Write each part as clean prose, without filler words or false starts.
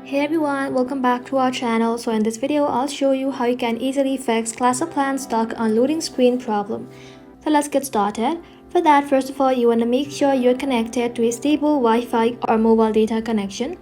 Hey everyone, welcome back to our channel. So in this video, I'll show you how you can easily fix class of plans stuck on loading screen problem. So let's get started. For that, first of all, you want to make sure you're connected to a stable Wi-Fi or mobile data connection.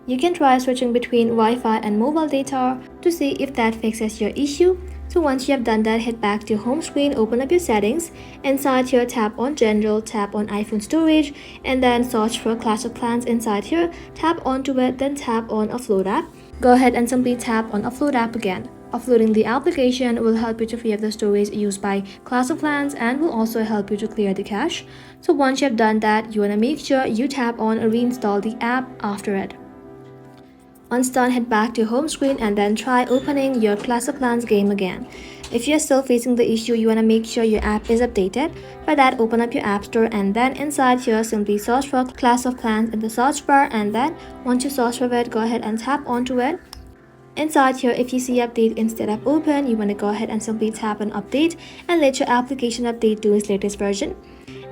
You can try switching between Wi-Fi and mobile data to see if that fixes your issue. So once you have done that, head back to your home screen, open up your settings. Inside here, tap on General, tap on iPhone storage, and then search for class of plans inside here. Tap onto it, then tap on Offload app. Go ahead and simply tap on Offload app again. Offloading the application will help you to free up the storage used by class of plans and will also help you to clear the cache. So once you have done that, you want to make sure you tap on Reinstall the app after it. Once done, head back to your home screen and then try opening your Class of Plans game again. If you're still facing the issue, you want to make sure your app is updated. For that, open up your app store and then inside here, simply search for Class of Plans in the search bar, and then once you search for it, go ahead and tap onto it. Inside here, if you see update instead of open, you want to go ahead and simply tap on update and let your application update to its latest version.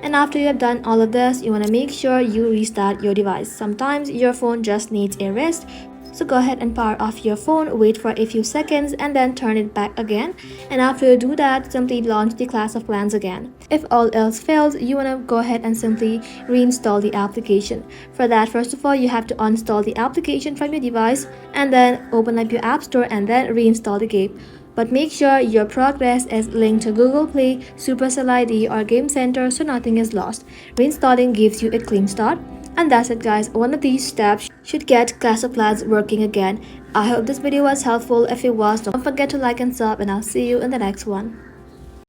And after you have done all of this, you want to make sure you restart your device. Sometimes your phone just needs a rest. So go ahead and power off your phone, wait for a few seconds, and then turn it back again. And after you do that, simply launch the Class of Plans again. If all else fails, you want to go ahead and simply reinstall the application. For that, first of all, you have to uninstall the application from your device and then open up your app store and then reinstall the game. But make sure your progress is linked to Google Play, Supercell ID, or Game Center so nothing is lost. Reinstalling gives you a clean start. And that's it guys, one of these steps should get Class of Plans working again. I hope this video was helpful. If it was, don't forget to like and sub, and I'll see you in the next one.